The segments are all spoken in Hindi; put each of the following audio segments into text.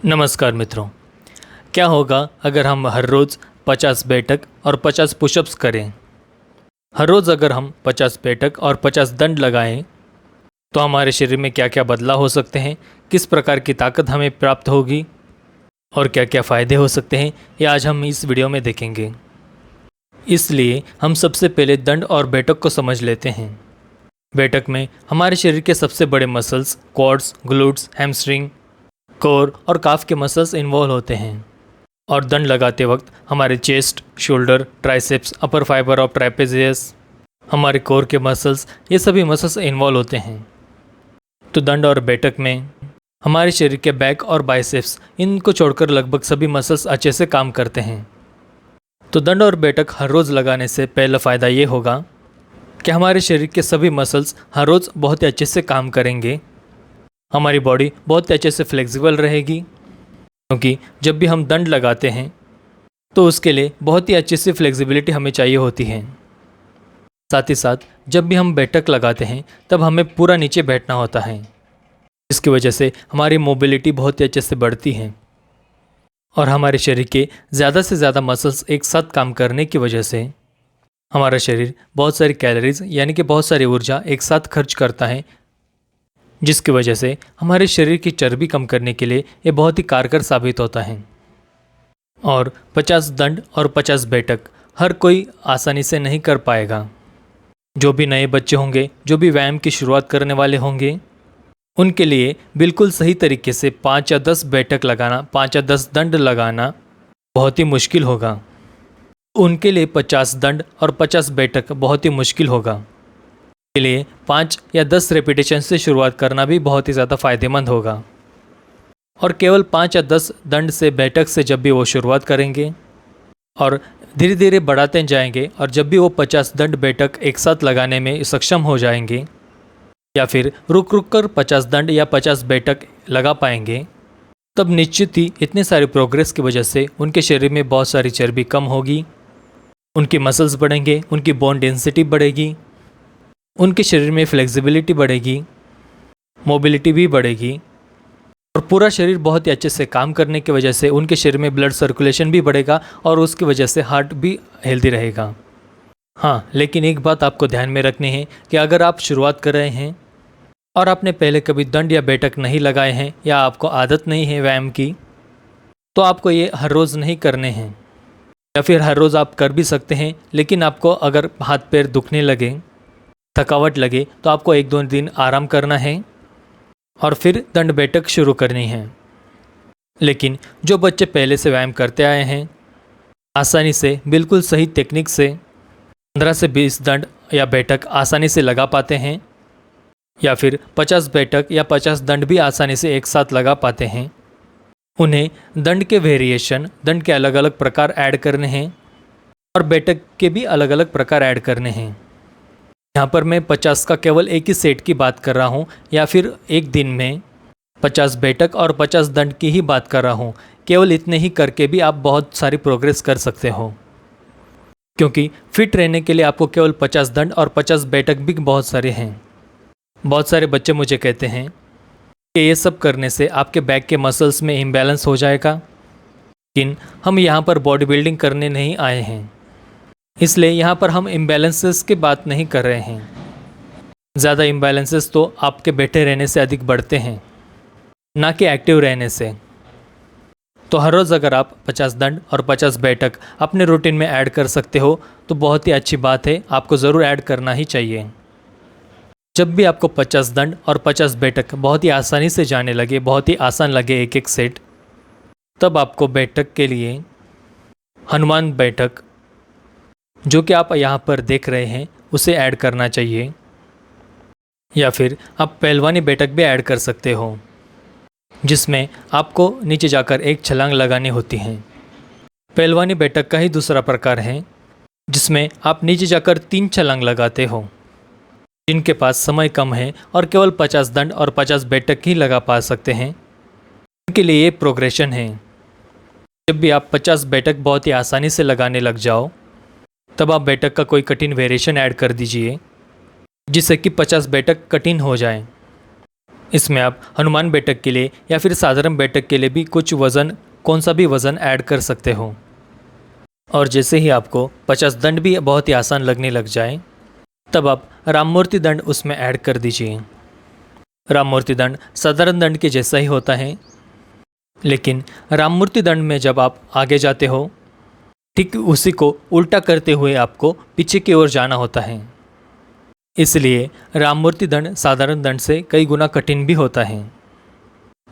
नमस्कार मित्रों। क्या होगा अगर हम हर रोज़ 50 बैठक और 50 पुशअप्स करें। हर रोज़ अगर हम 50 बैठक और 50 दंड लगाएं तो हमारे शरीर में क्या क्या बदलाव हो सकते हैं, किस प्रकार की ताकत हमें प्राप्त होगी और क्या क्या फ़ायदे हो सकते हैं, ये आज हम इस वीडियो में देखेंगे। इसलिए हम सबसे पहले दंड और बैठक को समझ लेते हैं। बैठक में हमारे शरीर के सबसे बड़े muscles quads, glutes, hamstring, core और काफ के मसल्स इन्वॉल्व होते हैं। और दंड लगाते वक्त हमारे chest, shoulder, triceps, upper fibre of trapezius, हमारे कोर के मसल्स, ये सभी मसल्स इन्वॉल्व होते हैं। तो दंड और बैठक में हमारे शरीर के बैक और बाइसेप्स, इनको छोड़कर लगभग सभी मसल्स अच्छे से काम करते हैं। तो दंड और बैठक हर रोज़ लगाने से पहला फ़ायदा ये होगा कि हमारे शरीर के सभी मसल्स हर रोज़ बहुत ही अच्छे से काम करेंगे। हमारी बॉडी बहुत अच्छे से फ्लेक्सिबल रहेगी, क्योंकि जब भी हम दंड लगाते हैं तो उसके लिए बहुत ही अच्छी सी फ्लेक्सिबिलिटी हमें चाहिए होती है। साथ ही साथ जब भी हम बैठक लगाते हैं तब हमें पूरा नीचे बैठना होता है, जिसकी वजह से हमारी मोबिलिटी बहुत ही अच्छे से बढ़ती है और हमारे शरीर के ज़्यादा से ज़्यादा मसल्स एक साथ काम करने की वजह से हमारा शरीर बहुत सारी कैलोरीज यानी कि बहुत सारी ऊर्जा एक साथ खर्च करता है, जिसकी वजह से हमारे शरीर की चर्बी कम करने के लिए ये बहुत ही कारगर साबित होता है। और 50 दंड और 50 बैठक हर कोई आसानी से नहीं कर पाएगा। जो भी नए बच्चे होंगे, जो भी व्यायाम की शुरुआत करने वाले होंगे, उनके लिए बिल्कुल सही तरीके से 5 या 10 बैठक लगाना, 5 या 10 दंड लगाना बहुत ही मुश्किल होगा। उनके लिए 50 दंड और 50 बैठक बहुत ही मुश्किल होगा। के लिए 5 या 10 रेपिटेशन से शुरुआत करना भी बहुत ही ज़्यादा फायदेमंद होगा। और केवल 5 या 10 दंड से बैठक से जब भी वो शुरुआत करेंगे और धीरे धीरे बढ़ाते जाएंगे और जब भी वो 50 दंड बैठक एक साथ लगाने में सक्षम हो जाएंगे या फिर रुक रुक कर 50 दंड या 50 बैठक लगा पाएंगे, तब निश्चित ही इतने सारे प्रोग्रेस की वजह से उनके शरीर में बहुत सारी चर्बी कम होगी, उनके मसल्स बढ़ेंगे, उनकी बोन डेंसिटी बढ़ेगी, उनके शरीर में फ्लेक्सिबिलिटी बढ़ेगी, मोबिलिटी भी बढ़ेगी और पूरा शरीर बहुत ही अच्छे से काम करने की वजह से उनके शरीर में ब्लड सर्कुलेशन भी बढ़ेगा और उसकी वजह से हार्ट भी हेल्दी रहेगा। हाँ, लेकिन एक बात आपको ध्यान में रखनी है कि अगर आप शुरुआत कर रहे हैं और आपने पहले कभी दंड या बैठक नहीं लगाए हैं या आपको आदत नहीं है व्यायाम की, तो आपको ये हर रोज़ नहीं करने हैं। या फिर हर रोज़ आप कर भी सकते हैं, लेकिन आपको अगर हाथ पैर दुखने लगे, थकावट लगे, तो आपको 1-2 दिन आराम करना है और फिर दंड बैठक शुरू करनी है। लेकिन जो बच्चे पहले से व्यायाम करते आए हैं, आसानी से बिल्कुल सही टेक्निक से 15 से 20 दंड या बैठक आसानी से लगा पाते हैं या फिर 50 बैठक या 50 दंड भी आसानी से एक साथ लगा पाते हैं, उन्हें दंड के वेरिएशन, दंड के अलग अलग प्रकार ऐड करने हैं और बैठक के भी अलग अलग प्रकार ऐड करने हैं। यहाँ पर मैं 50 का केवल एक ही सेट की बात कर रहा हूँ या फिर एक दिन में 50 बैठक और 50 दंड की ही बात कर रहा हूँ। केवल इतने ही करके भी आप बहुत सारी प्रोग्रेस कर सकते हो, क्योंकि फिट रहने के लिए आपको केवल 50 दंड और 50 बैठक भी बहुत सारे हैं। बहुत सारे बच्चे मुझे कहते हैं कि ये सब करने से आपके बैक के मसल्स में इम्बैलेंस हो जाएगा, लेकिन हम यहाँ पर बॉडी बिल्डिंग करने नहीं आए हैं, इसलिए यहाँ पर हम इम्बैलेंसेस की बात नहीं कर रहे हैं। ज़्यादा इम्बैलेंसेस तो आपके बैठे रहने से अधिक बढ़ते हैं, ना कि एक्टिव रहने से। तो हर रोज़ अगर आप 50 दंड और 50 बैठक अपने रूटीन में ऐड कर सकते हो तो बहुत ही अच्छी बात है, आपको ज़रूर ऐड करना ही चाहिए। जब भी आपको 50 दंड और 50 बैठक बहुत ही आसानी से जाने लगे, बहुत ही आसान लगे एक एक सेट, तब आपको बैठक के लिए हनुमान बैठक, जो कि आप यहाँ पर देख रहे हैं, उसे ऐड करना चाहिए। या फिर आप पहलवानी बैठक भी ऐड कर सकते हो, जिसमें आपको नीचे जाकर एक छलांग लगानी होती है। पहलवानी बैठक का ही दूसरा प्रकार है, जिसमें आप नीचे जाकर 3 छलांग लगाते हो। जिनके पास समय कम है और केवल 50 दंड और 50 बैठक ही लगा पा सकते हैं, उनके लिए ये प्रोग्रेशन है। जब भी आप 50 बैठक बहुत ही आसानी से लगाने लग जाओ, तब आप बैठक का कोई कठिन वेरिएशन ऐड कर दीजिए, जिससे कि 50 बैठक कठिन हो जाए। इसमें आप हनुमान बैठक के लिए या फिर साधारण बैठक के लिए भी कुछ वज़न, कौन सा भी वज़न ऐड कर सकते हो। और जैसे ही आपको 50 दंड भी बहुत ही आसान लगने लग जाए, तब आप राममूर्ति दंड उसमें ऐड कर दीजिए। राममूर्ति दंड साधारण दंड के जैसा ही होता है, लेकिन राममूर्ति दंड में जब आप आगे जाते हो, ठीक उसी को उल्टा करते हुए आपको पीछे की ओर जाना होता है। इसलिए राममूर्ति दंड साधारण दंड से कई गुना कठिन भी होता है।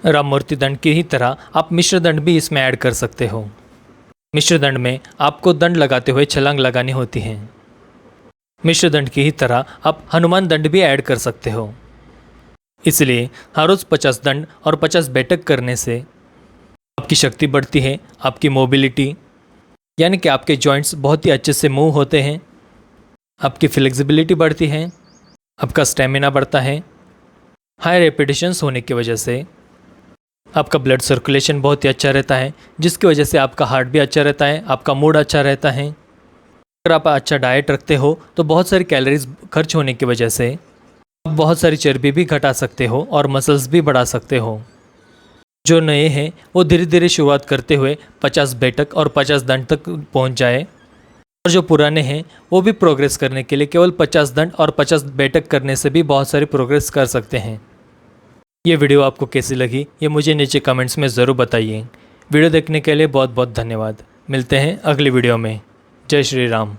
राममूर्ति दंड की ही तरह आप मिश्र दंड भी इसमें ऐड कर सकते हो। मिश्र दंड में आपको दंड लगाते हुए छलांग लगानी होती है। मिश्र दंड की ही तरह आप हनुमान दंड भी ऐड कर सकते हो। इसलिए हर रोज़ 50 दंड और 50 बैठक करने से आपकी शक्ति बढ़ती है, आपकी मोबिलिटी यानी कि आपके जॉइंट्स बहुत ही अच्छे से मूव होते हैं, आपकी फ्लेक्सिबिलिटी बढ़ती है, आपका स्टेमिना बढ़ता है। हाई रेपिटेशंस होने की वजह से आपका ब्लड सर्कुलेशन बहुत ही अच्छा रहता है, जिसकी वजह से आपका हार्ट भी अच्छा रहता है, आपका मूड अच्छा रहता है। अगर आप अच्छा डाइट रखते हो तो बहुत सारी कैलोरीज खर्च होने की वजह से आप बहुत सारी चर्बी भी घटा सकते हो और मसल्स भी बढ़ा सकते हो। जो नए हैं वो धीरे धीरे शुरुआत करते हुए 50 बैठक और 50 दंड तक पहुंच जाए, और जो पुराने हैं वो भी प्रोग्रेस करने के लिए केवल 50 दंड और 50 बैठक करने से भी बहुत सारी प्रोग्रेस कर सकते हैं। ये वीडियो आपको कैसी लगी ये मुझे नीचे कमेंट्स में ज़रूर बताइए। वीडियो देखने के लिए बहुत बहुत धन्यवाद। मिलते हैं अगली वीडियो में। जय श्री राम।